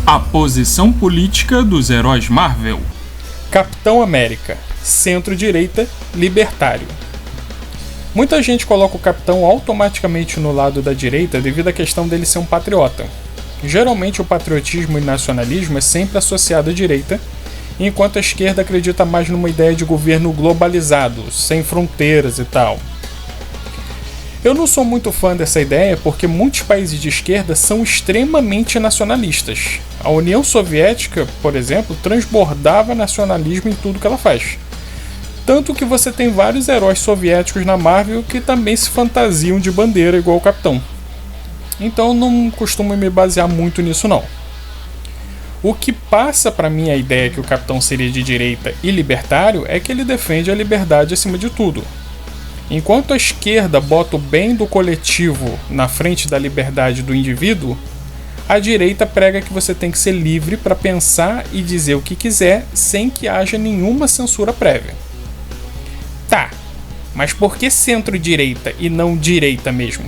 A posição política dos heróis Marvel. Capitão América, centro-direita, libertário. Muita gente coloca o Capitão automaticamente no lado da direita devido à questão dele ser um patriota. Geralmente o patriotismo e nacionalismo é sempre associado à direita, enquanto a esquerda acredita mais numa ideia de governo globalizado, sem fronteiras e tal. Eu não sou muito fã dessa ideia porque muitos países de esquerda são extremamente nacionalistas. A União Soviética, por exemplo, transbordava nacionalismo em tudo que ela faz. Tanto que você tem vários heróis soviéticos na Marvel que também se fantasiam de bandeira igual o Capitão. Então eu não costumo me basear muito nisso não. O que passa para mim a ideia que o Capitão seria de direita e libertário é que ele defende a liberdade acima de tudo. Enquanto a esquerda bota o bem do coletivo na frente da liberdade do indivíduo, a direita prega que você tem que ser livre para pensar e dizer o que quiser sem que haja nenhuma censura prévia. Tá, mas por que centro-direita e não direita mesmo?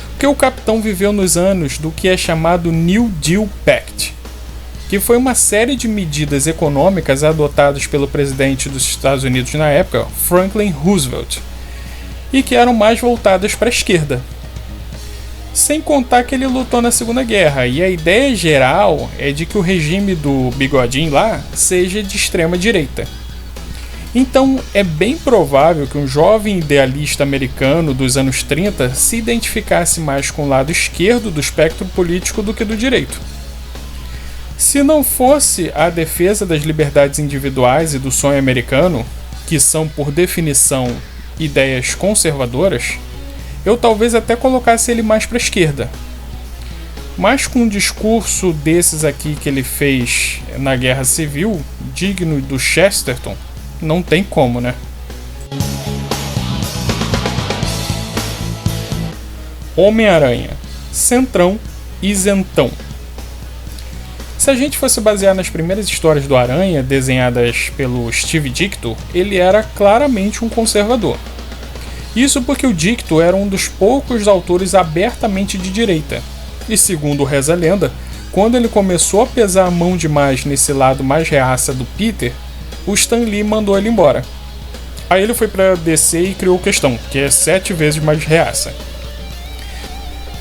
Porque o Capitão viveu nos anos do que é chamado New Deal Pact, que foi uma série de medidas econômicas adotadas pelo presidente dos Estados Unidos na época, Franklin Roosevelt, e que eram mais voltadas para a esquerda. Sem contar que ele lutou na Segunda Guerra, e a ideia geral é de que o regime do bigodinho lá seja de extrema direita. Então é bem provável que um jovem idealista americano dos anos 30 se identificasse mais com o lado esquerdo do espectro político do que do direito. Se não fosse a defesa das liberdades individuais e do sonho americano, que são por definição ideias conservadoras, eu talvez até colocasse ele mais para a esquerda. Mas com um discurso desses aqui que ele fez na Guerra Civil, digno do Chesterton, não tem como, né? Homem-Aranha, centrão, isentão. Se a gente fosse basear nas primeiras histórias do Aranha, desenhadas pelo Steve Ditko, ele era claramente um conservador. Isso porque o Ditko era um dos poucos autores abertamente de direita. E segundo reza a lenda, quando ele começou a pesar a mão demais nesse lado mais reaça do Peter, o Stan Lee mandou ele embora. Aí ele foi para DC e criou o Questão, que é 7 vezes mais reaça.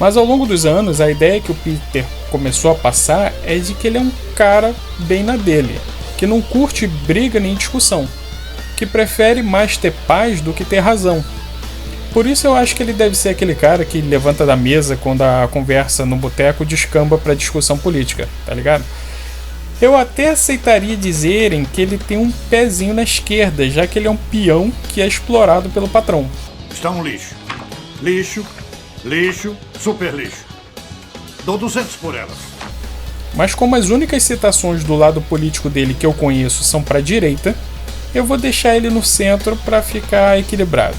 Mas ao longo dos anos, a ideia que o Peter começou a passar é de que ele é um cara bem na dele, que não curte briga nem discussão, que prefere mais ter paz do que ter razão. Por isso eu acho que ele deve ser aquele cara que levanta da mesa quando a conversa no boteco descamba para discussão política, tá ligado? Eu até aceitaria dizerem que ele tem um pezinho na esquerda, já que ele é um peão que é explorado pelo patrão. Está um lixo. Lixo. Lixo, super lixo. Dou 200 por elas. Mas como as únicas citações do lado político dele que eu conheço são pra direita, eu vou deixar ele no centro pra ficar equilibrado.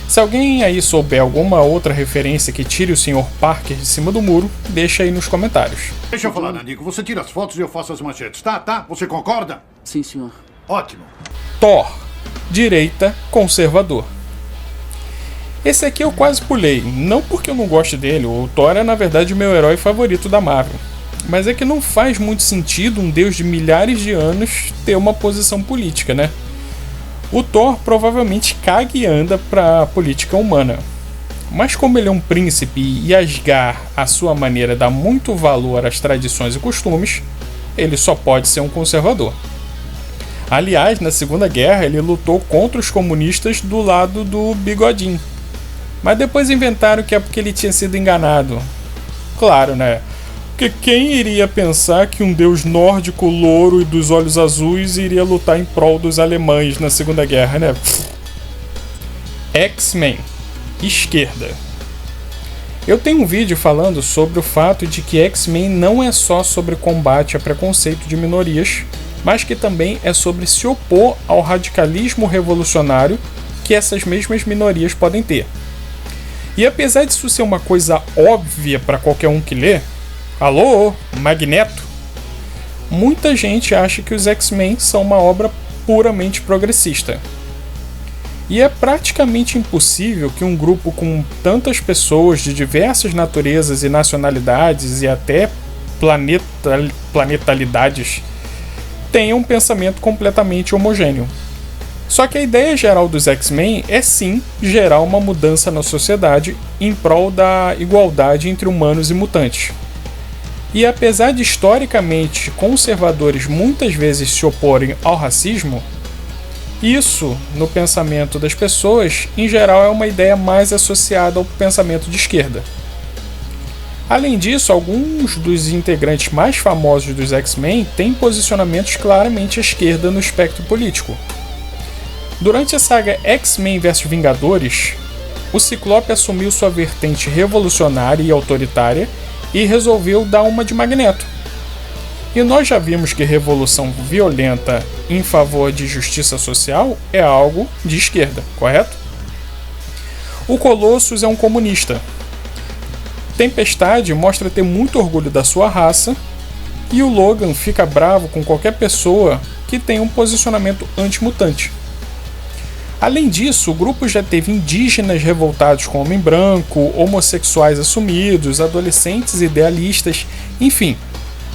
Se alguém aí souber alguma outra referência que tire o Sr. Parker de cima do muro, deixa aí nos comentários. Deixa eu falar, Nanico. Você tira as fotos e eu faço as manchetes. Tá? Você concorda? Sim, senhor. Ótimo. Thor, direita, conservador. Esse aqui eu quase pulei, não porque eu não gosto dele, o Thor é na verdade o meu herói favorito da Marvel, mas é que não faz muito sentido um deus de milhares de anos ter uma posição política, né? O Thor provavelmente caga e anda pra política humana, mas como ele é um príncipe e Asgard, à sua maneira, dá muito valor às tradições e costumes, ele só pode ser um conservador. Aliás, na Segunda Guerra ele lutou contra os comunistas do lado do bigodinho. Mas depois inventaram que é porque ele tinha sido enganado. Claro, né? Porque quem iria pensar que um deus nórdico louro e dos olhos azuis iria lutar em prol dos alemães na Segunda Guerra, né? X-Men. Esquerda. Eu tenho um vídeo falando sobre o fato de que X-Men não é só sobre combate a preconceito de minorias, mas que também é sobre se opor ao radicalismo revolucionário que essas mesmas minorias podem ter. E apesar disso ser uma coisa óbvia para qualquer um que lê, alô, Magneto, muita gente acha que os X-Men são uma obra puramente progressista. E é praticamente impossível que um grupo com tantas pessoas de diversas naturezas e nacionalidades e até planetalidades tenham um pensamento completamente homogêneo. Só que a ideia geral dos X-Men é sim gerar uma mudança na sociedade em prol da igualdade entre humanos e mutantes. E apesar de historicamente conservadores muitas vezes se oporem ao racismo, isso, no pensamento das pessoas, em geral é uma ideia mais associada ao pensamento de esquerda. Além disso, alguns dos integrantes mais famosos dos X-Men têm posicionamentos claramente à esquerda no espectro político. Durante a saga X-Men vs Vingadores, o Ciclope assumiu sua vertente revolucionária e autoritária e resolveu dar uma de Magneto. E nós já vimos que revolução violenta em favor de justiça social é algo de esquerda, correto? O Colossus é um comunista. Tempestade mostra ter muito orgulho da sua raça e o Logan fica bravo com qualquer pessoa que tenha um posicionamento anti-mutante. Além disso, o grupo já teve indígenas revoltados com o Homem Branco, homossexuais assumidos, adolescentes idealistas, enfim.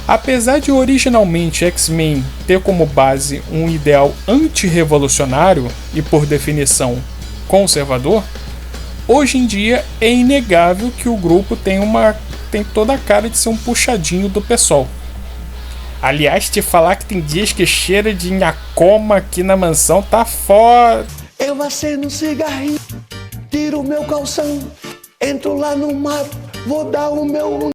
Apesar de originalmente X-Men ter como base um ideal antirrevolucionário e, por definição, conservador, hoje em dia é inegável que o grupo tem toda a cara de ser um puxadinho do PSOL. Aliás, te falar que tem dias que cheira de nhacoma aqui na mansão tá foda. Eu acendo um cigarrinho, tiro o meu calção, entro lá no mato, vou dar o meu